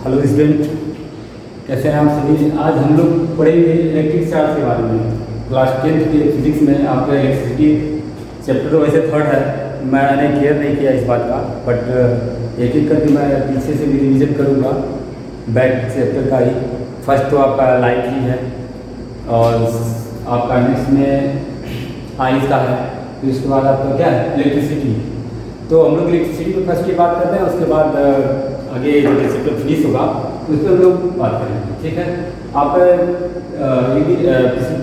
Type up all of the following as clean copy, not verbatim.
Hello student, कैसे हैं आप सभी। आज हम लोग पढ़ेंगे इलेक्ट्रिक चार्ज के बारे में। क्लास 10th के फिजिक्स में आपका इलेक्ट्रिसिटी चैप्टर तो वैसे थर्ड है, मैंने केयर नहीं किया इस बात का, बट एक एक करके मैं पीछे से भी रिविजन करूँगा बैक चैप्टर का ही। फर्स्ट तो आपका लाइट ही है और आपका नेक्स्ट में आइस का है, फिर उसके बाद आपका क्या है इलेक्ट्रिसिटी। तो हम लोग इलेक्ट्रिसिटी पर फर्स्ट की बात करते हैं, उसके बाद आगे जो चैप्टर फिनिश होगा उस पर हम लोग बात करेंगे, ठीक है। आपका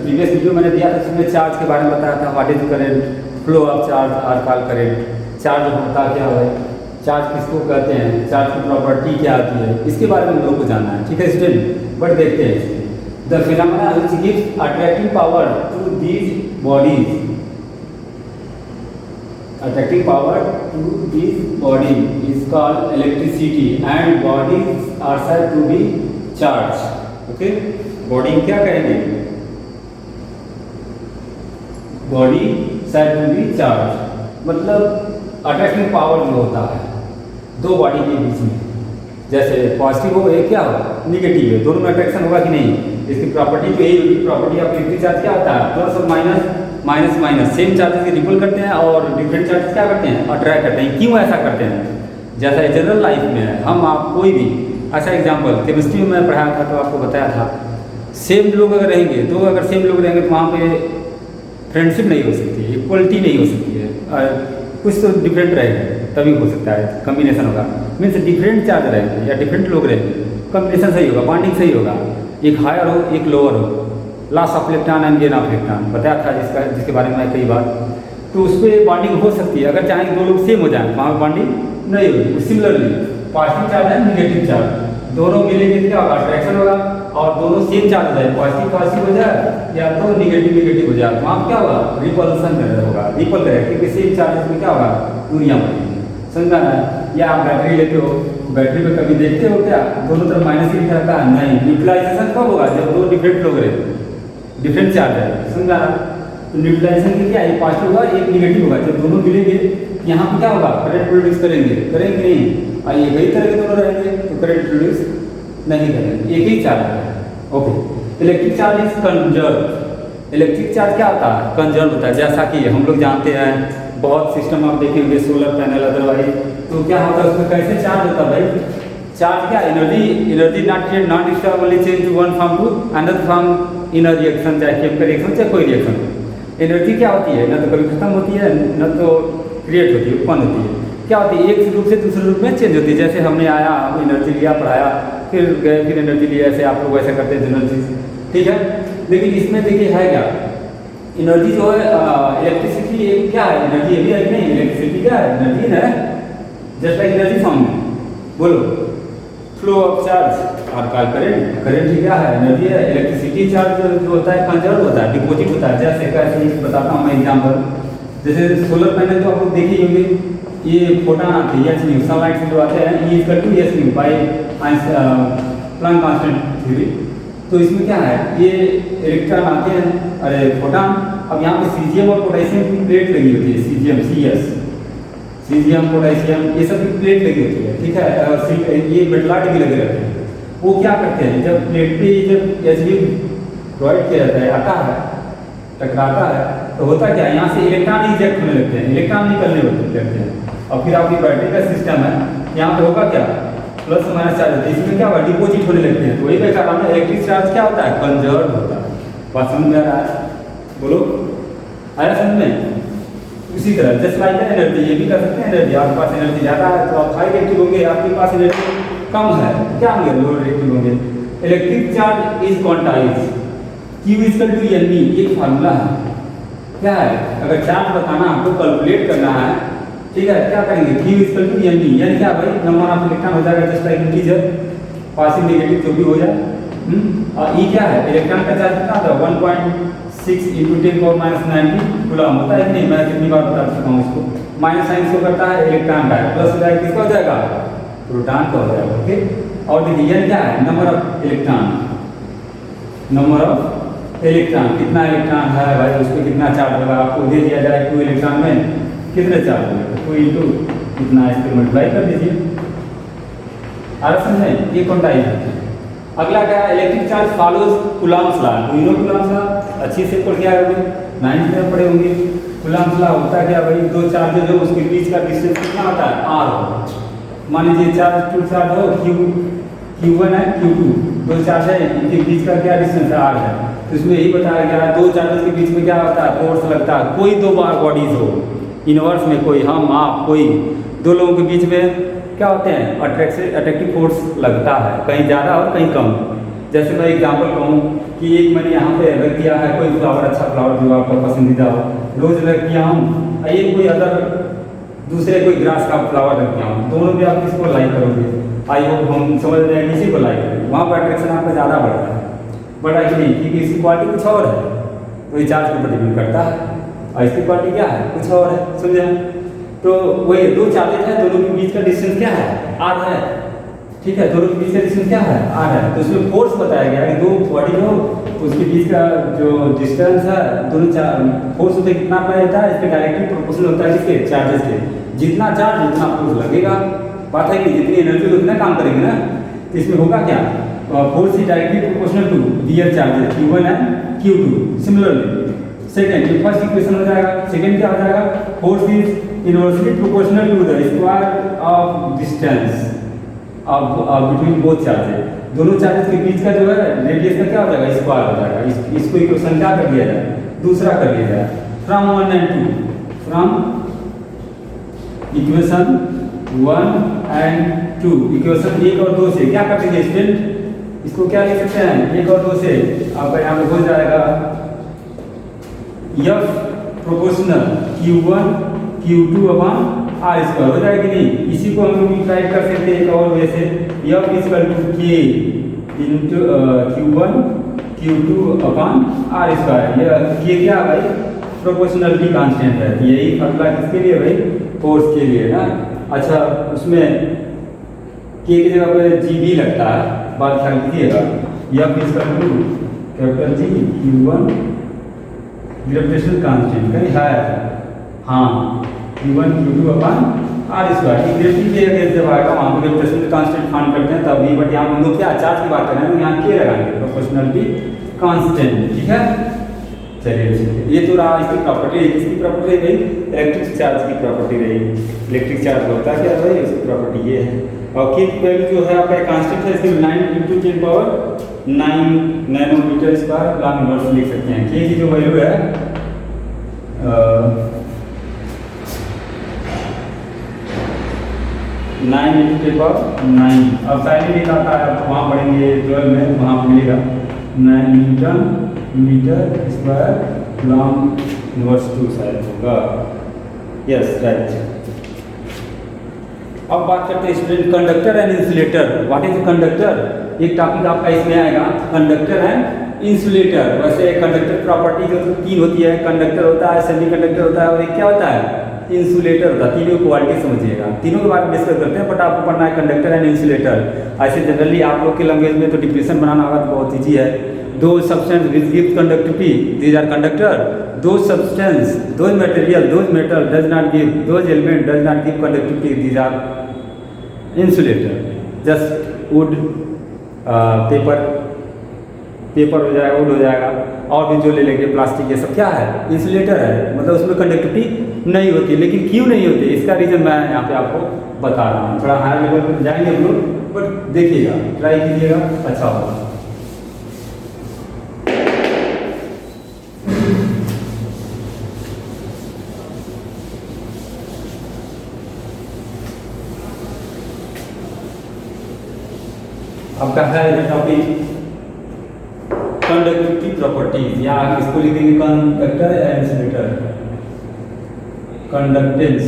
प्रीवियस वीडियो मैंने दिया था, उसमें चार्ज के बारे में बताया था, what is current, flow of charge are called current, charge होता क्या है, चार्ज किसको कहते हैं, चार्ज की प्रॉपर्टी क्या आती है, इसके बारे में हम लोग को जानना है, ठीक है स्टूडेंट। बट देखते हैं the phenomena which gives attractive power to these bodies, attracting power to this body is called electricity and bodies are said to be charged. Okay, body क्या कहेंगे, body said to be charged, मतलब attracting power जो होता है दो body के बीच में, जैसे पॉजिटिव हो एक क्या हो निगेटिव है, दोनों में अट्रैक्शन होगा कि नहीं। इसकी प्रॉपर्टी तो यही होगी, प्रॉपर्टी ऑफ इलेक्ट्रिक चार्ज क्या होता है, प्लस और minus minus minus, same charges ripple करते हैं और डिफरेंट चार्जेस क्या करते हैं अट्रैक्ट करते हैं। क्यों ऐसा करते हैं, जैसा जनरल लाइफ में है, हम आप कोई भी अच्छा एग्जांपल केमिस्ट्री में मैं पढ़ाया था तो आपको बताया था, सेम लोग अगर रहेंगे दो, अगर सेम लोग रहेंगे तो वहाँ पे फ्रेंडशिप नहीं हो सकती, इक्वलिटी नहीं हो सकती है, कुछ तो डिफरेंट रहेगा तभी हो सकता है कम्बिनेशन होगा। मीन्स डिफरेंट चार्ज रहेंगे या डिफरेंट लोग रहेंगे, कम्बिनेशन सही होगा, बॉन्डिंग सही होगा, एक हायर हो एक लोअर हो, loss of electron and gain of electron बताया था जिसके बारे में कई बार। तो उस पर बॉन्डिंग हो सकती है, अगर चाहें दो लोग सेम हो जाए वहाँ बॉन्डिंग नहीं होगी। सिमिलरली पॉजिटिव चार्ज है निगेटिव चार्ज, दोनों मिलेंगे क्या होगा अट्रैक्शन होगा, और दोनों सेम चार्ज हो जाए, पॉजिटिव पॉजिटिव हो जाए या तो निगेटिव निगेटिव हो जाए, तो वहाँ क्या होगा रिपल्सन होगा, रिपल करेगा, क्योंकि सेम चार्जेस में क्या होगा दूरियाँ बढ़ेंगी। समझा है। या आप बैटरी लेते हो, बैटरी में कभी देखते हो क्या दोनों तरफ माइनस ही रहता है, नहीं। न्यूट्रलाइजेशन कब होगा जब दो डिफरेंट लोग रहे, डिफरेंट चार्ज है, समझा। तो न्यूट्रलाइजेशन की क्या है, पॉजिटिव होगा एक निगेटिव होगा, जब दोनों मिलेंगे यहाँ पे क्या होगा करंट प्रोड्यूस करेंगे नहीं, और ये कई तरह के दोनों रहेंगे तो करंट प्रोड्यूस नहीं करेंगे, एक ही चार्ज है। Okay, electric charge is conserve. Electric charge क्या होता है कंजर्व होता है, जैसा कि हम लोग जानते हैं बहुत सिस्टम आप देखेंगे सोलर पैनल अदरवाइज, तो क्या होता है उसमें कैसे चार्ज होता है भाई, चार्ज क्या energy not disturb only change to one from to another from in reaction, चाहे केमिकल रिएक्शन चाहे कोई रिएक्शन। एनर्जी क्या होती है, न तो कभी खत्म होती है न तो क्रिएट होती है, उत्पन्न होती है, क्या होती है एक रूप से दूसरे रूप में चेंज होती है। जैसे हमने आया एनर्जी लिया पढ़ाया फिर गए फिर एनर्जी लिया, ऐसे आप लोग ऐसा करते हैं जनरल चीज़, ठीक है। लेकिन इसमें देखिए है क्या एनर्जी जो है इलेक्ट्रिसिटी क्या है, एनर्जी भी है कि नहीं, इलेक्ट्रिसिटी क्या है एनर्जी है, जस्ट लाइक एनर्जी फॉर्म में। बोलो फ्लो ऑफ चार्ज और कॉल्ड करेंट, करेंट ही क्या है एनर्जी है। इलेक्ट्रिसिटी चार्ज जो होता है कंजर्व होता है, डिपॉजिट होता है। जैसे कैसे बताता हूँ मैं एग्जाम्पल, जैसे सोलर पैनल तो आप लोग देखे होंगे, ये फोटोन आते हैं एच न्यू, सनलाइट से जो आते हैं E equal to H nu by Planck constant theory. तो इसमें क्या है ये इलेक्ट्रॉन आते हैं, अरे फोटोन, अब यहाँ पे सीजियम और पोटेशियम की प्लेट लगी होती है, सीजियम पोटेशियम ये सब की प्लेट लगी होती है, ठीक है। ये मेटलाइट भी लगे रहते हैं, वो क्या करते हैं जब प्लेट पे जब एच न्यू प्रोवाइड किया जाता है आता है टकराता है तो होता क्या है यहाँ से इलेक्ट्रॉन इजेक्ट होने लगते हैं, इलेक्ट्रॉन निकलने लगते हैं, और फिर आपकी बैटरी का सिस्टम है यहाँ पे होगा क्या प्लस माइनस चार्ज होता है, इसमें क्या होगा डिपॉजिट होने लगते हैं। तो वही मैं कह रहा हूँ इलेक्ट्रिक चार्ज क्या होता है कंजर्व होता है। बात समझ में आ रहा है, बोलो आया समझ में। उसी तरह जस्ट लाइक एनर्जी, ये भी कर सकते हैं एनर्जी, आपके पास एनर्जी ज़्यादा है तो आप हाई रिएक्टिव होंगे, आपके पास एनर्जी कम है क्या होंगे लो रिएक्टिव होंगे। Electric charge is quantize, Q equal to N B, एक फार्मूला है क्या है, अगर चार्ज बताना आपको कैलकुलेट करना है, ठीक है, क्या करेंगे Q equal to N B, यानी क्या भाई नंबर ऑफ इलेक्ट्रॉन हो जाएगा just like integer, positive negative जो भी हो जाए। और E क्या है इलेक्ट्रॉन का चार्ज कितना होता है 1.6 × 10⁻90 कूलम होता है कि नहीं, मैं कितनी बार बता चुका हूँ इसको। माइनस साइन शो करता है इलेक्ट्रॉन का, प्लस हो जाएगा किसका हो जाएगा प्रोटॉन का हो जाएगा। ओके, और देखिए N क्या है number of electron, number of electron कितना इलेक्ट्रॉन है भाई उस पर कितना चार्ज होगा, आपको दे दिया जाए 2 इलेक्ट्रॉन में कितने चार्ज होगा 2 × कितना इसको मल्टीप्लाई कर दीजिए। आ रहा समझ में? ये क्वांटाइज है। अगला क्या है, electric charge follows Coulomb's law. Do you know Coulomb's law? अच्छी से पढ़ के आए होंगे, 9th में पढ़े होंगे। कूलॉम्स लॉ होता क्या भाई, दो चार्जेज हो उसके बीच का डिस्टेंस कितना होता है, आर हो। मान लीजिए चार्ज टू चार्ज हो, Q1 है Q2, दो चार्ज है, इनके बीच का क्या डिस्टेंस है, आर है। तो इसमें यही बताया गया है दो चार्जेस के बीच में क्या होता है, फोर्स लगता है। कोई दो बार बॉडीज हो यूनिवर्स में, कोई हम आप कोई दो लोगों के बीच में क्या होते हैं, अट्रैक्टिव फोर्स लगता है, कहीं ज़्यादा और कहीं कम। जैसे मैं एग्जांपल कहूँ कि एक मैंने यहाँ पे रख दिया है कोई फ्लावर, अच्छा फ्लावर जो आपका पसंदीदा हो, रोज रख दिया हूँ। ये कोई अदर दूसरे कोई ग्रास का फ्लावर रख दिया हूँ, दोनों भी आप किसको लाइक करोगे? आई होप हम समझ रहे हैं किसी को लाइक करेंगे, वहाँ पर अट्रैक्शन आपका ज़्यादा बढ़ता है। बढ़ा कि नहीं, क्योंकि इसकी क्वालिटी कुछ और है, तो ये चार्ज के ऊपर डिपेंड करता है। और इसकी क्वालिटी क्या है, कुछ और है, समझे? तो वही दो चार्जेज है, दोनों के बीच का डिस्टेंस क्या है, आर है। ठीक है, दोनों के बीच का डिस्टेंस क्या है, आर है। तो उसमें फोर्स बताया गया है कि दो बॉडी हो उसके बीच का जो डिस्टेंस है, दोनों फोर्स होते कितना अप्लाई होता है, इसके डायरेक्टली प्रोपोर्शनल होता है किसके, चार्जेस के। जितना चार्ज उतना फोर्स लगेगा। बात है कि जितनी एनर्जी उतना काम करेंगे ना, तो इसमें होगा क्या, force is directly proportional to their charges Q1 and Q2। Similarly second, ये फर्स्ट इक्वेशन हो जाएगा। सेकंड क्या हो जाएगा, force is inversely proportional to the square of distance between both charges. दोनों चार्जेस के बीच का जो है रेडियस का क्या हो जाएगा, स्क्वायर हो जाएगा। इसको इक्वेशन क्या कर दिया जाए, दूसरा कर दिया जाए। From 1 and 2, from equation 1 and 2, equation 1 और 2 से क्या कर देंगे स्टूडेंट, इसको क्या लिख सकते हैं, 1 और 2 से आपका यहाँ पे हो जाएगा F proportional Q1 Q2 upon R square, हो जाएगा कि नहीं? इसी को हम लोग टाइप कर सकते हैं एक और वे से, F equal to K into Q1 Q2 upon R square. यह K क्या है भाई, प्रोपोर्शनलिटी कांस्टेंट है। यही फॉर्मूला किसके लिए भाई, फोर्स के लिए ना। अच्छा, उसमें K की जगह पे GB लगता है, बात ख्याल कीजिएगा। F equal to capital G Q1 gravitational constant कहीं है, हाँ Q1 Q2 upon R square. Gravity के अगेंस्ट जब आएगा वहाँ पर ग्रेविटेशनल कांस्टेंट फाइंड करते हैं तभी, बट यहाँ हम लोग क्या चार्ज की बात कर रहे हैं, यहाँ K लगाएंगे, प्रोपोर्शनलिटी कांस्टेंट। ठीक है, चलिए ये तो रहा इसकी प्रॉपर्टी। किसकी प्रॉपर्टी रही, इलेक्ट्रिक चार्ज की प्रॉपर्टी रही। इलेक्ट्रिक चार्ज होता है क्या भाई, इसकी प्रॉपर्टी ये है। और K की वैल्यू जो है आपका कांस्टेंट है, इसकी 9 × 10⁹ नैनोमीटर स्क्वायर लॉ इनवर्स लिख सकते हैं। K की जो वैल्यू है 9 × 10⁹। अब पहले भी आता है, वहाँ पढ़ेंगे 12 में, वहाँ मिलेगा 9 Newton metre square law inverse 2 शायद होगा। Yes right. अब बात करते हैं student conductor and insulator. What is conductor, एक टॉपिक आपका इसमें आएगा, कंडक्टर एंड इंसुलेटर। वैसे कंडक्टर प्रॉपर्टी जो 3 होती है, कंडक्टर होता है, सेमीकंडक्टर होता है, और एक क्या होता है, इंसुलेटर होता है। तीनों क्वालिटी समझिएगा, तीनों के बारे में डिस्कस करते हैं, बट आपको पढ़ना है कंडक्टर एंड इंसुलेटर। ऐसे जनरली आप लोग के लैंग्वेज में तो डिफिनेशन बनाना होगा तो बहुत ईजी है। दो substance which give conductivity, these are conductor. Those substance, those material, those metal does not give, those element does not give conductivity, these are insulator. Just wood, paper हो जाएगा, would हो जाएगा, और भी जो ले लेंगे प्लास्टिक, ये सब क्या है, इंसुलेटर है। मतलब उसमें कंडक्टिविटी नहीं होती। लेकिन क्यों नहीं होती, इसका रीज़न मैं यहाँ पे आपको बता रहा हूँ। थोड़ा हायर लेवल पर जाएंगे हम लोग, बट देखिएगा, ट्राई कीजिएगा, अच्छा होगा। आपका है टॉपिक कंडक्टिविटी प्रॉपर्टीज, या इसको लिखेंगे कंडक्टर या इंसुलेटर, कंडक्टेंस।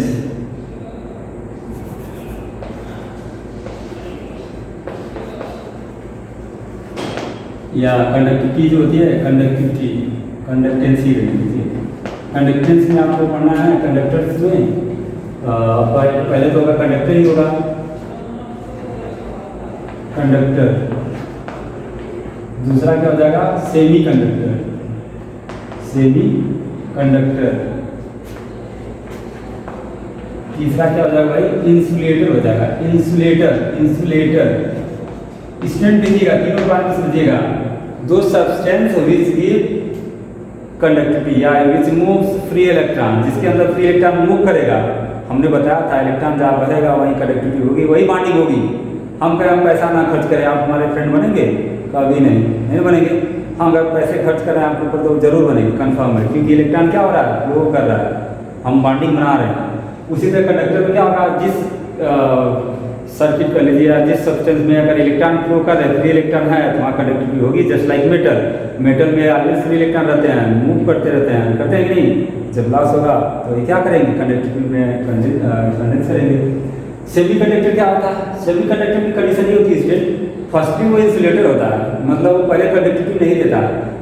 या कंडक्टिविटी जो होती है, कंडक्टिविटी कंडक्टेंसी रखी है। कंडक्टेंस में आपको पढ़ना है कंडक्टर्स में, पहले तो होगा कंडक्टर ही होगा, कंडक्टर। दूसरा क्या हो जाएगा, सेमी कंडक्टर, सेमी कंडक्टर। तीसरा क्या हो जाएगा भाई, इंसुलेटर हो जाएगा। इंसुलेटर स्टूडेंट देखिएगा, तीनों बार में समझिएगा। दो सब्सटेंस विच गिव कंडक्टिविटी या विच मूव्स फ्री इलेक्ट्रॉन, जिसके अंदर फ्री इलेक्ट्रॉन मूव करेगा। हमने बताया था इलेक्ट्रॉन जहाँ बढ़ेगा वहीं कंडक्टिविटी होगी, वही बॉन्डिंग होगी। हम कहें हम पैसा ना खर्च करें, आप हमारे फ्रेंड बनेंगे? कभी नहीं बनेंगे। हम अगर पैसे खर्च करें आपके ऊपर तो जरूर बनेंगे, कंफर्म है, क्योंकि इलेक्ट्रॉन क्या हो रहा है, फ्लो कर रहा है, हम बॉन्डिंग बना रहे हैं। उसी तरह कंडक्टर में क्या होगा, जिस सर्किट कर लीजिए या जिस सब्सटेंस में अगर इलेक्ट्रॉन फ्लो कर रहे हैं, फ्री इलेक्ट्रॉन है तो वहाँ कंडक्टिविटी होगी। जस्ट लाइक मेटल में ऑलवेज फ्री इलेक्ट्रॉन रहते हैं, मूव करते रहते हैं, करते हैं कि नहीं? जब लॉस होगा तो ये क्या करेंगे, कंडक्टिविटी में कंडेंस करेंगे। सेमी कंडक्टर क्या होता है? सेमी कंडक्टर की कंडीशन ये होती है स्टूडेंट, फर्स्टली वो इंसुलेटर होता है, मतलब वो पहले कंडक्टिविटी नहीं देता।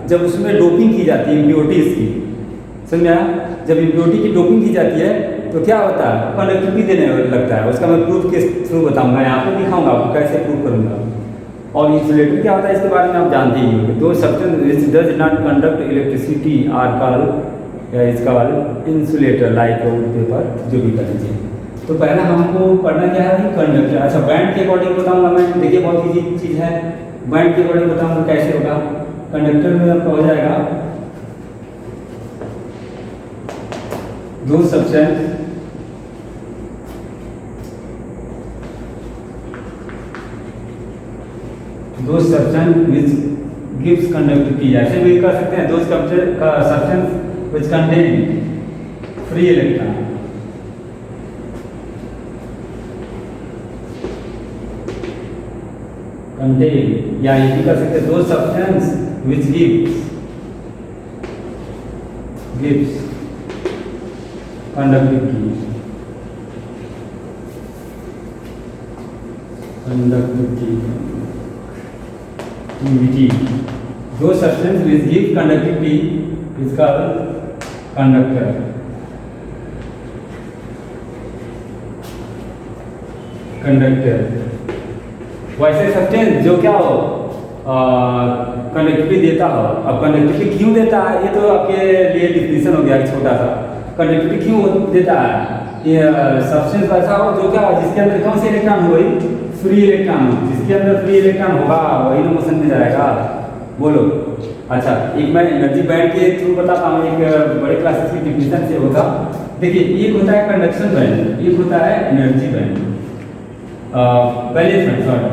जब उसमें डोपिंग की जाती है इम्प्योरिटीज की, समझ में आया? जब इम्प्योरिटी की डोपिंग की जाती है तो क्या होता है, कंडक्टिविटी देने लगता है। उसका मैं प्रूफ के थ्रू बताऊंगा, यहाँ पे दिखाऊंगा आपको कैसे प्रूफ करूंगा। और इंसुलेटर क्या होता है इसके बारे में आप जानते ही होंगे। Those substance which does not conduct electricity are called, इसका इंसुलेटर, लाइक पेपर, जो भी कर लीजिए। तो पहला हमको पढ़ना क्या है, कंडक्टर। अच्छा, बैंड के अकॉर्डिंग बताऊंगा मैं, देखिए बहुत ईजी चीज़ है। बैंड के अकॉर्डिंग बताऊंगा कैसे होगा। कंडक्टर में आपका हो जाएगा दो सब्सटेंस which gives conductivity, ऐसे भी कर सकते हैं। दो substance which contain free electron, या ये भी कर सकते हैं, दो सब्सटेंस which gives conductivity, दो substance which give conductivity is called conductor। वैसे सब्सटेंस जो क्या हो, कंडक्टिविटी देता हो। अब कंडक्टिविटी क्यों देता है, ये तो आपके लिए डिफिनेशन हो गया छोटा सा। कंडक्टिविटी क्यों देता है, ये सब्सटेंस ऐसा हो जो क्या हो, जिसके अंदर कौन से इलेक्ट्रॉन हो, फ्री इलेक्ट्रॉन हो। जिसके अंदर फ्री इलेक्ट्रॉन होगा वही ना मोशन में जाएगा, बोलो। अच्छा, एक मैं एनर्जी बैंड के थ्रू बताता हूँ, एक बड़े क्लासेस की डिफिनेशन से होगा। देखिए, एक होता है कंडक्शन बैंड, एक होता है energy band, valence band, sorry.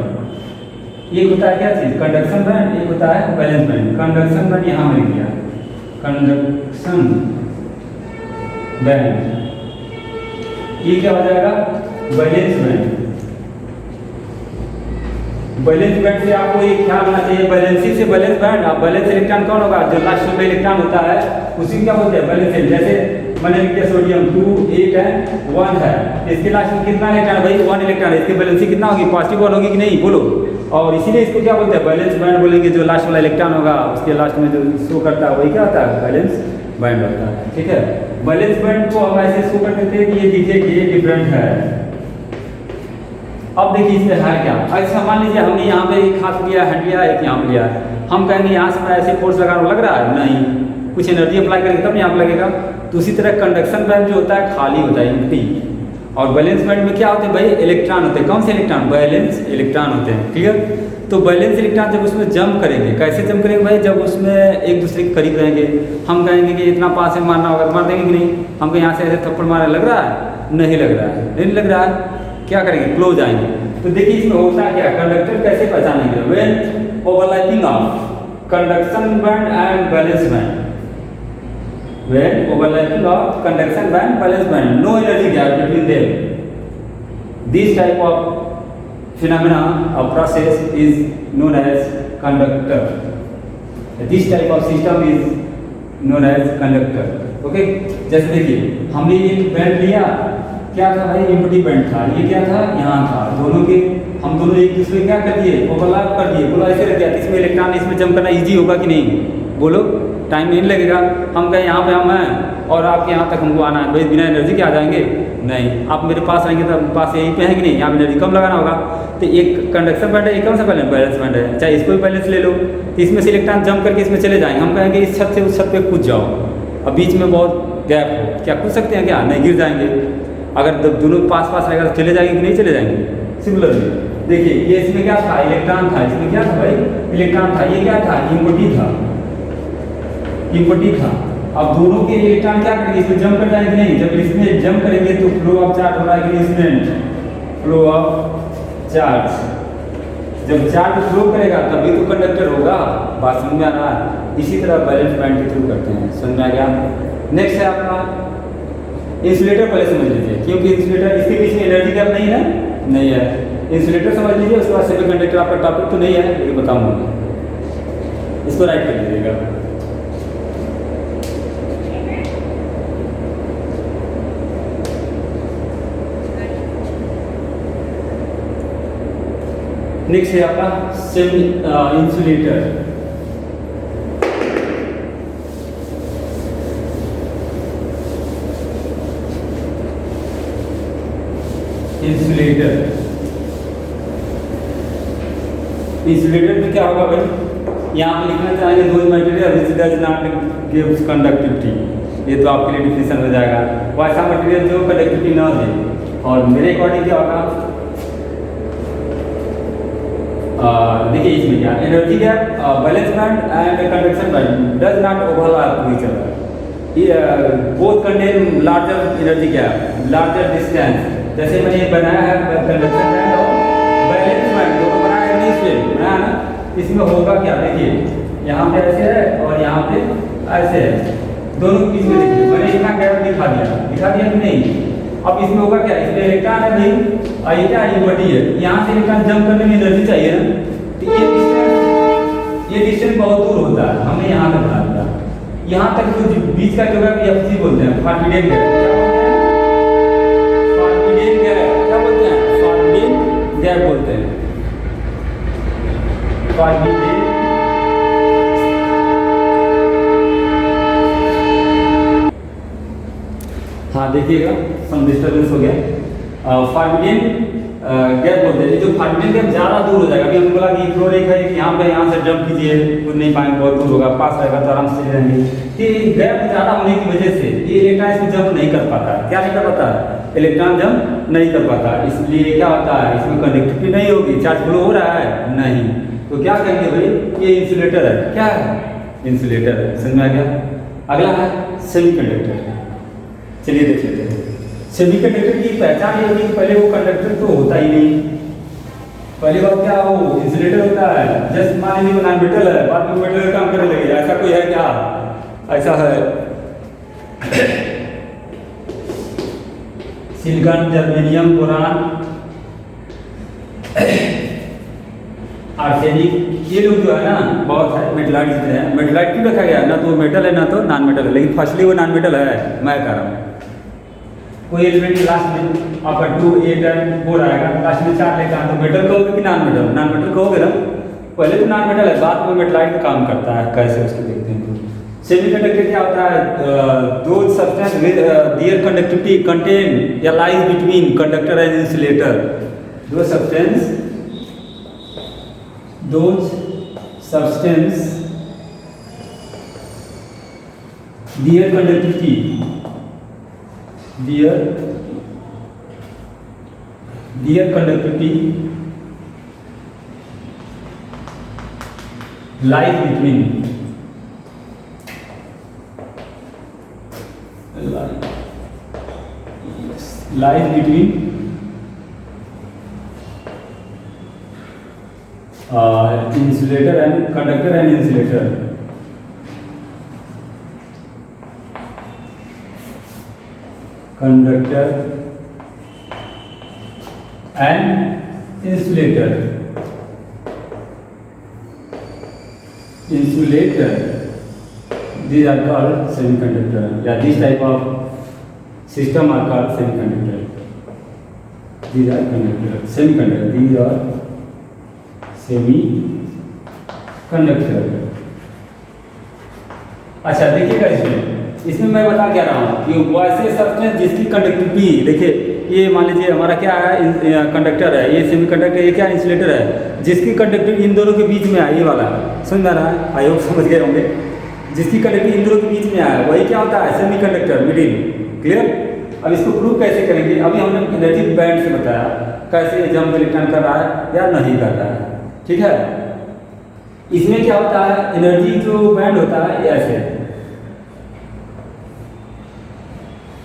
एक होता है क्या चीज, कंडक्शन बैंड, एक होता है बैलेंस बैंड। कंडक्शन बैंड यहाँ मिल गया, कंडक्शन बैंड। ये क्या हो जाएगा, बैलेंस बैंड। बैलेंस बैंड से आपको एक ख्याल होना चाहिए, बैलेंसिंग से बैलेंस बैंड। अब बैलेंस इलेक्ट्रॉन कौन होगा, जो लास्ट में इलेक्ट्रॉन होता है उसी क्या बोलते हैं, बैलेंस। जैसे मैंने लिख दिया सोडियम 2 8 है 1 है, इसके लास्ट में कितना इलेक्ट्रॉन है भाई, 1 इलेक्ट्रॉन है। इसकी बैलेंसिंग कितना होगी, पॉजिटिव 1 होगी कि नहीं, बोलो। और इसीलिए इसको क्या बोलते हैं, बैलेंस बैंड बोलेंगे। जो लास्ट वाला इलेक्ट्रॉन होगा उसके लास्ट में जो शो करता है वही क्या होता है, बैलेंस बैंड होता है। ठीक है, बैलेंस बैंड को हम ऐसे शो कर देते हैं कि ये दिखे कि ये डिफरेंट है। अब देखिए इसमें है क्या, ऐसा मान लीजिए हमने यहाँ पे एक हाथ लिया, हैंड लिया, एक यहाँ पे लिया। हम कहेंगे यहाँ से मैं ऐसे फोर्स लगा रहा हूँ, लग रहा है नहीं, कुछ एनर्जी अप्लाई करेंगे तब यहाँ पे लगेगा। तो उसी तरह कंडक्शन बैंड जो होता है खाली होता है, एम्प्टी। और बैलेंस बैंड में क्या होते हैं भाई, इलेक्ट्रॉन होते हैं। कौन से इलेक्ट्रॉन, बैलेंस इलेक्ट्रॉन होते हैं। क्लियर। तो बैलेंस इलेक्ट्रॉन जब उसमें जंप करेंगे, कैसे जंप करेंगे भाई, जब उसमें एक दूसरे के करीब रहेंगे। हम कहेंगे कि इतना पास है, मारना होगा, मार देंगे कि नहीं। हमको यहाँ से ऐसे थप्पड़ मारने लग रहा है, नहीं लग रहा है, नहीं लग रहा है, क्या करेंगे, क्लोज आएंगे। तो देखिए इसमें होता क्या, कंडक्टर कैसे पहचानेंगे, when overlapping of conduction band and valence band, when overlapping of conduction band valence band, no energy gap between them, this type of phenomena or process is known as conductor. This type of system is known as conductor. Okay, जैसे देखिए हमने ये band लिया, क्या था भाई, empty band था। ये क्या था, यहाँ था। दोनों के हम दोनों एक दूसरे क्या कर दिए, ओवरलैप कर दिए। बोलो ऐसे रख दिया, इसमें इलेक्ट्रॉन इसमें जंप करना इजी होगा कि नहीं, बोलो। टाइम नहीं लगेगा। हम कहें यहाँ पे हम हैं और आपके यहाँ तक हमको आना है भाई, बिना एनर्जी के आ जाएंगे, नहीं। आप मेरे पास आएंगे तो पास यहीं पे है कि नहीं, यहाँ एनर्जी कम लगाना होगा। तो एक कंडक्शन बैंड है, एक कौन सा बैलेंस बैंड है, चाहे इसको भी बैलेंस ले लो। तो इसमें से इलेक्ट्रॉन जंप करके इसमें चले जाएंगे। हम कहेंगे इस छत से उस छत पे कूद जाओ, अब बीच में बहुत गैप हो, क्या कूद सकते हैं क्या, नहीं, गिर जाएंगे। अगर दोनों पास पास रहेगा तो चले जाएंगे कि नहीं चले जाएंगे। सिमिलरली देखिए ये इसमें क्या था, इलेक्ट्रॉन था, इसमें क्या था भाई, इलेक्ट्रॉन था, ये क्या था, इम्पुटी था, इम्पुटी था। अब दोनों के इलेक्ट्रॉन क्या करेंगे, इसमें जंप कर जाएंगे नहीं, जब इसमें जंप करेंगे तो फ्लो ऑफ चार्ज हो रहा है कि नहीं, इसमें फ्लो ऑफ चार्ज, जब चार्ज फ्लो करेगा तभी तो कंडक्टर होगा। बात समझ में आ रहा है। इसी तरह बैलेंस बैंड के थ्रू करते हैं, समझ में आ गया। नेक्स्ट है आपका इंसुलेटर, पहले समझ लीजिए क्योंकि इंसुलेटर इसके बीच में एनर्जी गैप नहीं है, नहीं है। इंसुलेटर समझ लीजिए, उसके बाद सेमी कंडक्टर आपका टॉपिक तो नहीं है लेकिन बताऊंगा, इसको राइट कर लीजिएगा। नेक्स्ट है आपका सेमी इंसुलेटर। इंसुलेटर, इंसुलेटर में क्या होगा भाई, यहाँ पे लिखना चाहेंगे दो material which does not gives conductivity, ये तो आपके लिए डिफिनेशन हो जाएगा। वो ऐसा मटेरियल जो कंडक्टिविटी ना दे, और मेरे अकॉर्डिंग क्या होगा, देखिए इसमें क्या energy gap, valence band and conduction band does not overlap to each other, both contain larger energy gap, larger distance. जैसे मैंने बनाया है कंडक्शन बैंड और बैलेंस बैंड दोनों बनाया है, नहीं इसमें बनाया ना, इसमें होगा क्या, देखिए यहाँ पे ऐसे है और यहाँ पे ऐसे है, दोनों के बीच में देखिए मैंने इतना गैप दिखा दिया कि नहीं। अब इसमें होगा क्या, इसमें इलेक्ट्रॉन है भाई, और ये क्या इम्पुटी है, यहाँ से इलेक्ट्रॉन जंप करने में एनर्जी चाहिए ना, तो ये डिस्टेंस बहुत दूर होता है, हमने यहाँ तक बना दिया, यहाँ तक जो बीच का जो है एफसी बोलते हैं, फार्मिडियन गैप, क्या बोलते हैं, फार्मिडियन गैप बोलते हैं, फार्मिडियन। हाँ देखिएगा सम डिस्टर्बेंस हो गया, फार्मिडियन गैप बोलते हैं। जो फार्मिडियन गैप ज़्यादा दूर हो जाएगा, अभी हमने बोला कि फ्लोर एक है कि यहाँ पे यहाँ से जंप कीजिए, कूद नहीं पाएंगे, बहुत दूर होगा, पास रहेगा तो आराम से चले जाएंगे। कि गैप ज़्यादा होने की वजह से ये इलेक्ट्रॉन इसमें जंप नहीं कर पाता है, क्या नहीं कर पाता है, इलेक्ट्रॉन जंप नहीं कर पाता, इसलिए क्या होता है, इसमें कंडक्टिविटी नहीं होगी, चार्ज फ्लो हो रहा है नहीं, तो क्या कहेंगे भाई ये इंसुलेटर है, क्या है, इंसुलेटर है, समझ में आ गया। अगला है सेमीकंडक्टर, चलिए देख लेते हैं। सेमीकंडक्टर की पहचान ये होगी कि पहले वो कंडक्टर तो होता ही नहीं, पहली बात क्या वो इंसुलेटर होता है, जस्ट मान लीजिए वो नॉन मेटल है, बाद में मेटल का काम करने लगेगा, ऐसा कोई है क्या, ऐसा है सिलिकॉन, जर्मेनियम, बोरान, आर्सेनिक, ये लोग जो है ना बहुत है, मेटलाइट जितने हैं, मेटलाइट क्यों रखा गया है, ना तो मेटल है ना तो नॉन मेटल है, लेकिन फर्स्टली वो नॉन मेटल है, मैं कह रहा हूँ। कोई एलिमेंट लास्ट में आपका 2 8 एंड 4 आएगा, लास्ट में 4 लेकर तो मेटल कहोगे कि नॉन मेटल, नॉन मेटल कहोगे ना, पहले तो नॉन मेटल है, बाद में मेटलाइट का काम करता है, कैसे उसको देखते हैं। सेमीकंडक्टर क्या होता है, दो substance with their conductivity contain या lies between conductor and insulator, दो substance their conductivity lies between insulator and conductor and insulator. Conductor and insulator. These are called semiconductor. Yeah, this type of system are called semiconductor. These are conductor, semiconductor. These are semiconductor. अच्छा देखिएगा इसमें मैं बता क्या रहा हूँ कि वैसे सब्सटेंस जिसकी कंडक्टिविटी, देखिए ये मान लीजिए हमारा क्या है, कंडक्टर है, ये सेमीकंडक्टर, ये क्या इंसुलेटर है, जिसकी कंडक्टिविटी इन दोनों के बीच में है, ये वाला समझ में आ रहा है, आई होप समझ गए होंगे, जिसकी कंडक्टिविटी इन दोनों के बीच में है वही क्या होता है, सेमीकंडक्टर, मिडिल, क्लियर। अब इसको प्रूव कैसे करेंगे? अभी हमने एनर्जी बैंड से बताया कैसे जंप इलेक्ट्रॉन कर रहा है या नहीं कर रहा है, ठीक है। इसमें क्या होता है, एनर्जी जो बैंड होता है ये ऐसे,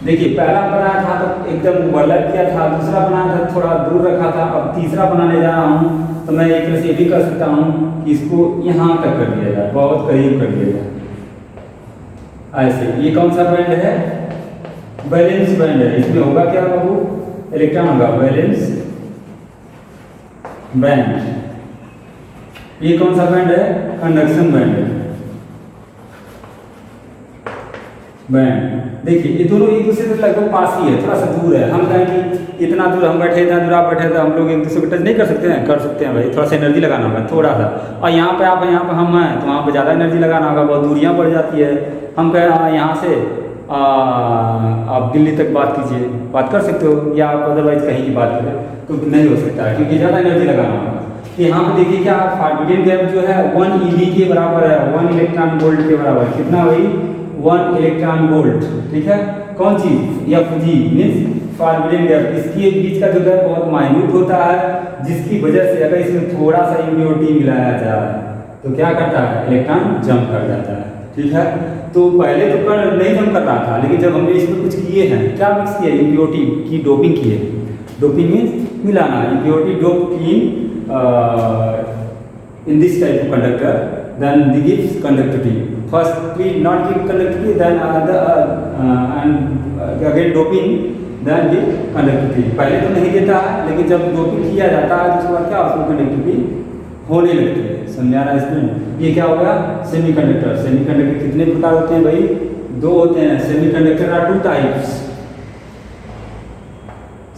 देखिए पहला बनाया था तो एकदम ओवरलैप किया था, दूसरा बनाया था थोड़ा दूर रखा था, अब तीसरा बनाने जा रहा हूँ तो मैं एक तरह से ये भी कर सकता हूँ कि इसको यहाँ तक कर दिया जाए, बहुत करीब कर दिया जाए ऐसे। ये कौन सा बैंड है? बैलेंस बैंड है। इसमें होगा क्या बाबू? इलेक्ट्रॉन होगा बैलेंस बैंड। ये कौन सा बैंड है? कंडक्शन बैंड है। बैंड देखिए ये दोनों एक दूसरे से लगभग पास ही है, थोड़ा सा दूर है। हम कहें कि इतना दूर हम बैठे, इतना दूर आप बैठे तो हम लोग एक दूसरे को टच नहीं कर सकते हैं? कर सकते हैं भाई, थोड़ा सा एनर्जी लगाना होगा थोड़ा सा। और यहाँ पे आप, यहाँ पे हम हैं तो वहाँ पे ज़्यादा एनर्जी लगाना होगा, बहुत दूरियाँ बढ़ जाती है। हम कहें यहाँ से आप दिल्ली तक बात कीजिए, बात कर सकते हो, या आप अदरवाइज कहीं की बात करें तो नहीं हो सकता है क्योंकि ज़्यादा एनर्जी लगाना होगा। यहाँ पे देखिए क्या फार्बिडन गैप जो है 1 eV के बराबर है, 1 इलेक्ट्रॉन वोल्ट के बराबर। कितना भाई? 1 इलेक्ट्रॉन वोल्ट, ठीक है। कौन चीज? FG means forbidden gap. इसके बीच का जो गैप बहुत माइन्यूट होता है, जिसकी वजह से अगर इसमें थोड़ा सा इम्प्योरिटी मिलाया जाए तो क्या करता है? इलेक्ट्रॉन जंप कर जाता है, ठीक है। तो पहले तो नहीं जंप कर रहा था, लेकिन जब हमने इसमें कुछ किए हैं, क्या मिक्स किया? इम्प्योरिटी की डोपिंग की है। डोपिंग मीन्स मिलाना, impurity dope in this type of conductor, then they gives conductivity. Firstly not give conductivity, then and again doping, then give conductivity. पहले तो नहीं देता है, लेकिन जब डोपिंग किया जाता है तो उसके बाद क्या उसमें कंडक्टिविटी होने लगती है। समझा रहा है इसमें? ये क्या होगा? सेमीकंडक्टर। सेमीकंडक्टर कितने प्रकार होते हैं भाई? 2 होते हैं। Semiconductor are 2 types.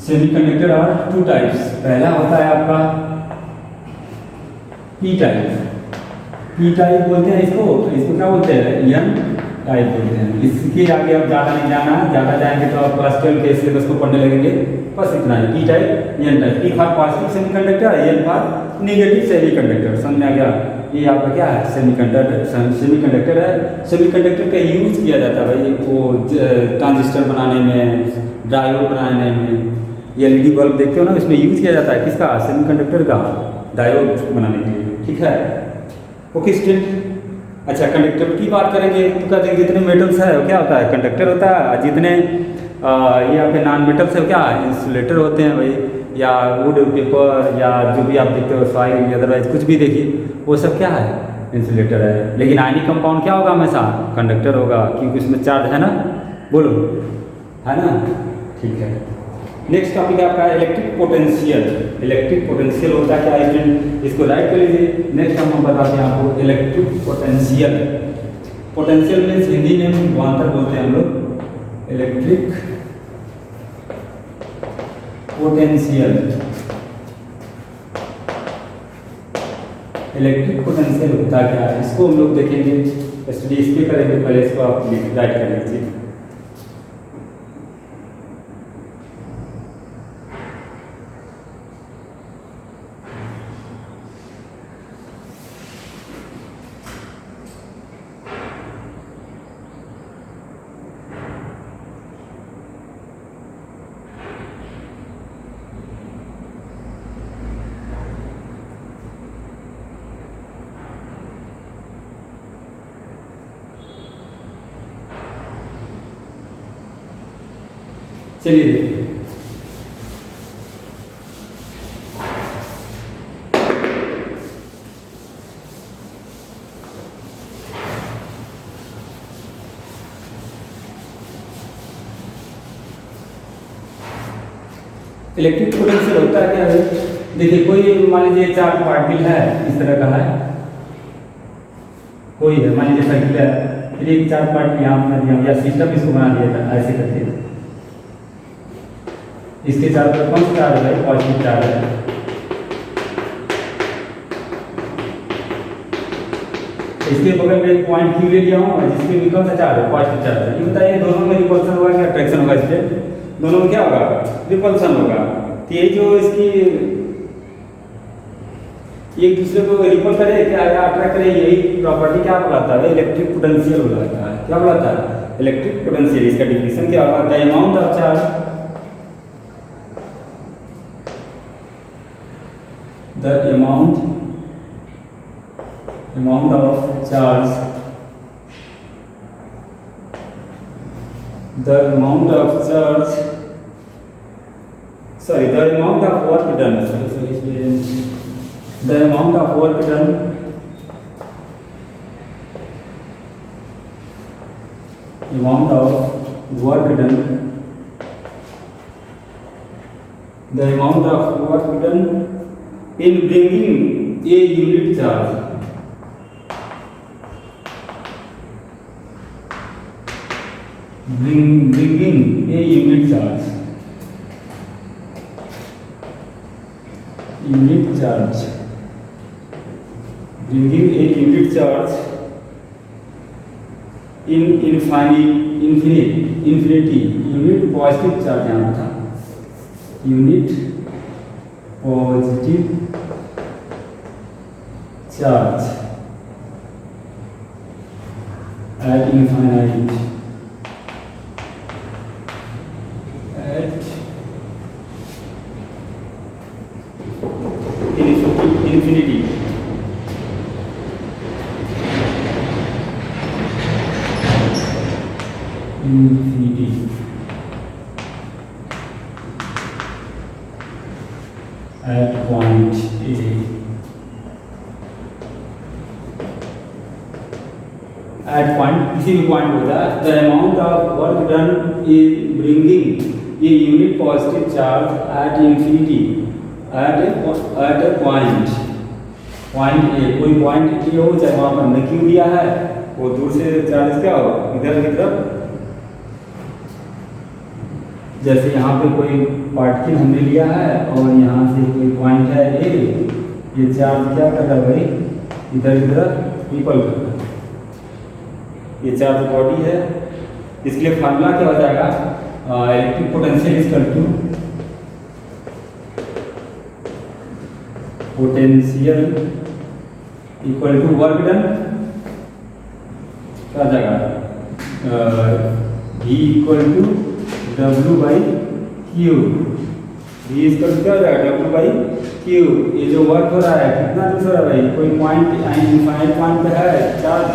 Semiconductor are 2 types. पहला होता है आपका पी टाइप। पी टाइप बोलते हैं इसको, तो इसको क्या बोलते हैं? एन टाइप बोलते हैं। इसके आगे अब ज़्यादा नहीं जाना है, ज़्यादा जाएंगे तो आप क्लास 12 के सिलेबस को पढ़ने लगेंगे, बस इतना ही। P type, N type. P for positive semiconductor, N for negative semiconductor. समझ आ गया? ये आपका क्या है? सेमीकंडक्टर है। सेमीकंडक्टर का यूज किया जाता है भाई वो ट्रांजिस्टर बनाने में, डायोड बनाने में, LED बल्ब देखते हो ना, इसमें यूज किया जाता है किसका? सेमीकंडक्टर का, डायोड बनाने के लिए, ठीक है। ओके स्टूडेंट, अच्छा कंडक्टर की बात करेंगे तो कहते हैं जितने मेटल्स है वो क्या होता है? कंडक्टर होता है। जितने ये आपके नॉन मेटल्स है क्या? इंसुलेटर होते हैं भाई, या वुड पेपर, या जो भी आप देखते हो सॉइल, अदरवाइज कुछ भी देखिए वो सब क्या है? इंसुलेटर है। लेकिन आयनिक कंपाउंड क्या होगा? हमेशा कंडक्टर होगा, क्योंकि उसमें चार्ज है ना, बोलो, है ना, ठीक है। नेक्स्ट टॉपिक है आपका इलेक्ट्रिक पोटेंशियल। इलेक्ट्रिक पोटेंशियल होता है क्या स्टूडेंट? इसको राइट कर लीजिए। नेक्स्ट हम बताते हैं आपको electric potential. Potential means Hindi में विभवांतर बोलते हैं हम लोग। इलेक्ट्रिक पोटेंशियल, इलेक्ट्रिक पोटेंशियल होता क्या है इसको हम लोग देखेंगे, स्टडी इसके करेंगे। पहले इसको आप राइट कर लीजिए। चलिए देखिए, इलेक्ट्रिक पोटेंशियल होता है क्या है? देखिए कोई मान लीजिए चार्ज पार्टिकल है, इस तरह का है, कोई है मान लीजिए सर्किल है, फिर एक चार्ज पार्टिकल यहाँ बना दिया, या सिस्टम इसको बना दिया था ऐसे करके। इसके चार्ज पर कौन सा चार्ज है? पॉजिटिव चार्ज है। इसके बगल में एक पॉइंट क्यू ले लिया हूँ, जिसके भी कौन सा चार्ज है? पॉजिटिव चार्ज है। ये बताइए दोनों में रिपल्सन होगा क्या अट्रैक्शन होगा? इसलिए दोनों में क्या होगा? रिपल्सन होगा। तो ये जो इसकी एक दूसरे को रिपल करे क्या, या अट्रैक्ट करे, यही प्रॉपर्टी क्या बुलाता है? इलेक्ट्रिक पोटेंशियल बुलाता है। क्या बुलाता है? इलेक्ट्रिक पोटेंशियल, इसका डिफिनेशन क्या होगा? The amount of charge, the amount of charge, the amount of charge, sorry, the amount of work done, the amount of work done, amount of work done, the amount of work done in bringing a unit charge, bringing a unit charge, bringing a unit charge in infinity, unit positive charge यहाँ था, unit positive charge at infinite, infinity, at point A, at point किसी भी point होता है, the amount of work done in bringing a unit positive charge at infinity, at a point A, कोई point A हो, चाहे वहाँ पर हमने क्यू दिया है, वो दूर से चार्ज क्या हो, इधर की तरफ, जैसे यहाँ पे कोई पार्टिकल हमने लिया है और यहाँ से कोई पॉइंट है A, ये चार्ज क्या कर रहा है भाई, इधर की तरफ रिपल कर रहा है, ये चार्ज बॉडी है, इसके लिए फार्मूला क्या हो जाएगा, electric potential equal to work done, क्या हो जाएगा, V equal to W by Q, V equal to क्या हो जाएगा, W बाई क्यू। ये जो वर्क हो रहा है कितना दूर हो रहा है भाई, कोई पॉइंट इनफाइनाइट पॉइंट पे है चार्ज,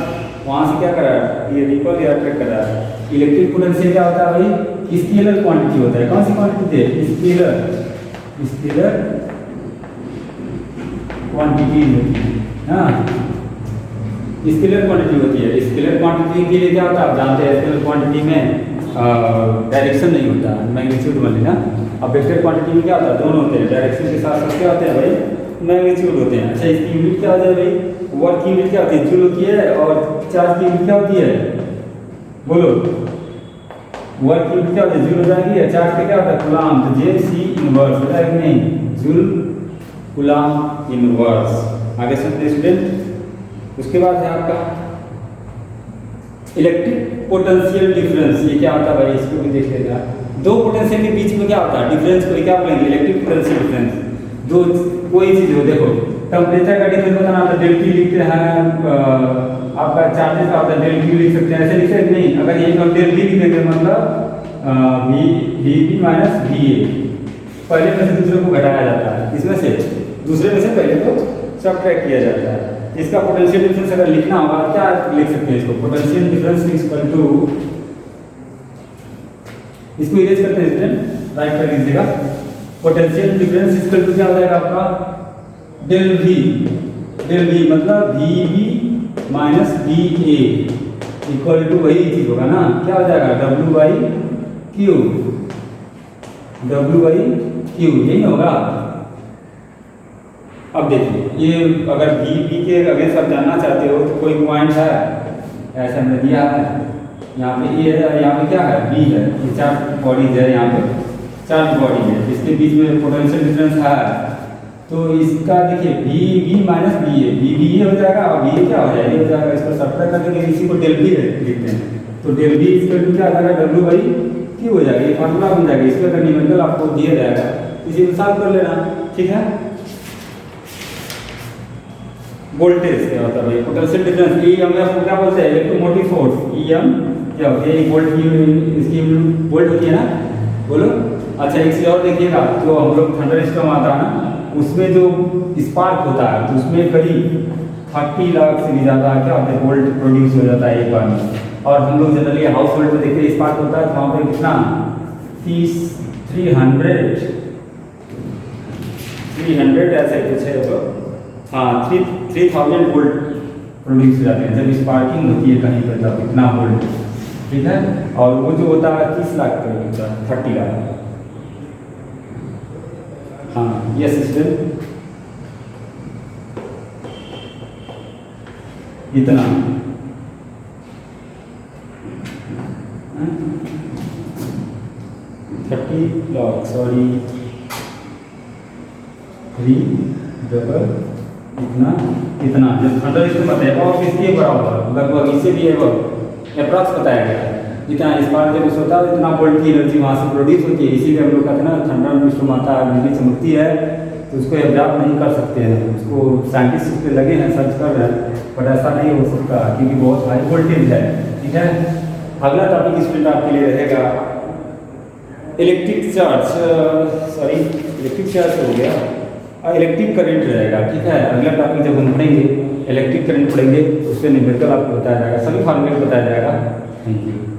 वहाँ से क्या कर रहा है, ये रिपल या अट्रैक्ट कर रहा है। इलेक्ट्रिक पोटेंशियल क्या होता है भाई, स्केलर क्वांटिटी होता है, कौन सी क्वांटिटी है, स्केलर क्वांटिटी होती है, हाँ स्केलर क्वांटिटी होती है। स्केलर क्वांटिटी के लिए क्या होता है, आप जानते हैं स्केलर क्वांटिटी में डायरेक्शन नहीं होता, मैग्नीट्यूड वाली ना। अब वेक्टर क्वांटिटी में क्या होता है, दोनों होते हैं, डायरेक्शन के साथ साथ क्या होते हैं भाई, मैग्नीट्यूड होते हैं। अच्छा, इसकी यूनिट क्या होती है भाई, वर्क की यूनिट क्या होती है, जूल होती है, और चार्ज की यूनिट क्या होती है, बोलो, वर्क की यूनिट क्या होती है, जूल हो जाएगी, चार्ज का क्या होता है, कूलाम, तो जे सी इनवर्स होता है कि नहीं, जूल कूलाम इनवर्स। आगे सुनते स्टूडेंट। उसके बाद है आपका इलेक्ट्रिक पोटेंशियल डिफरेंस। ये क्या होता है भाई, इसको भी देख लेगा। दो पोटेंशियल के बीच में क्या होता है, डिफरेंस को क्या बोलेंगे, इलेक्ट्रिक पोटेंशियल डिफरेंस। दो कोई चीज हो, देखो टेम्परेचर का डिफरेंस बताना होता है, डेल टी लिखते हैं, आपका चार्जेस का होता है डेल क्यू लिख सकते हैं, ऐसे लिख सकते नहीं। अगर यही हम डेल वी लिख देते मतलब V B minus V A, पहले में से दूसरे को घटाया जाता है, इसमें से दूसरे में से पहले को सबट्रैक्ट किया जाता है। इसका पोटेंशियल डिफरेंस अगर लिखना होगा क्या लिख सकते हैं इसको, पोटेंशियल डिफरेंस इक्वल टू, इसको इरेज करते हैं स्टूडेंट, राइट कर लीजिएगा। पोटेंशियल डिफरेंस इक्वल टू क्या हो जाएगा आपका, डेल वी मतलब V B minus V A equal to वही चीज होगा ना, क्या हो जाएगा, डब्ल्यू बाई क्यू, यही होगा। अब देखिए, ये अगर वी बी के अगेंस्ट आप जानना चाहते हो तो कोई पॉइंट है, ऐसा हमने दिया है, यहाँ पे ए है, यहाँ पे क्या है, बी है, ये चार बॉडीज है, यहाँ पे चार बॉडी है, इसके बीच में पोटेंशियल डिफरेंस है। तो इसका देखिए वी माइनस वी ए हो जाएगा, और वी क्या हो जाएगा, ये हो जाएगा, इसको सब्ट्रैक्ट कर देंगे, इसी को डेल वी लिखते हैं, तो डेल वी इक्वल टू क्या आ जाएगा, डब्ल्यू बाई क्यू हो जाएगा, ये फार्मूला बन जाएगा। इसका अगर न्यूमेरिकल आपको दिया जाएगा, इसी को सॉल्व कर लेना, ठीक है। वोल्टेज क्या होता है भाई, potential difference, E M F को क्या बोलते हैं, इलेक्ट्रोमोटिव फोर्स, ई एम क्या होती है, वोल्ट की इसकी वोल्ट होती है ना, बोलो। अच्छा एक चीज़ और देखिएगा, जो हम लोग थंडरस्टॉर्म आता है ना, उसमें जो स्पार्क होता है तो उसमें करीब 30 लाख से भी ज़्यादा क्या होता है वोल्ट प्रोड्यूस हो जाता है एक बार में। और हम लोग जनरली हाउस होल्ड में देखते हैं स्पार्क होता है तो वहाँ पर कितना 300 ऐसे कुछ है वो, हाँ 3000 वोल्ट प्रोड्यूस हो जाते हैं जब स्पार्किंग होती है कहीं पर, तब इतना वोल्ट, ठीक है। और वो जो होता है 30 लाख का होता है, 30 लाख। हाँ ये सिस्टम इतना 30 लाख, सॉरी 3 डबल इतना जब थंडरस्टॉर्म बताया और किसके बराबर लगभग इससे भी है, अप्रॉक्स बताया गया है। जितना स्पार्क जब होता है इतना वोल्ट की एनर्जी वहाँ से प्रोड्यूस होती है, इसीलिए हम लोग कहते हैं ना थंडरस्टॉर्म आता है, बिजली चमकती है तो उसको एब्जॉर्ब नहीं कर सकते हैं, उसको साइंटिस्ट उस पर लगे हैं, सर्च कर रहे हैं, बट ऐसा नहीं हो सकता क्योंकि बहुत हाई वोल्टेज है, ठीक है। अगला टॉपिक स्टूडेंट आपके लिए रहेगा electric charge, sorry electric charge हो गया, इलेक्ट्रिक करंट रहेगा, ठीक है। अगला टॉपिक जब हम पढ़ेंगे इलेक्ट्रिक करंट पढ़ेंगे उससे न्यूमेरिकल आपको बताया जाएगा, सभी फॉर्मूले बताया जाएगा। Thank you.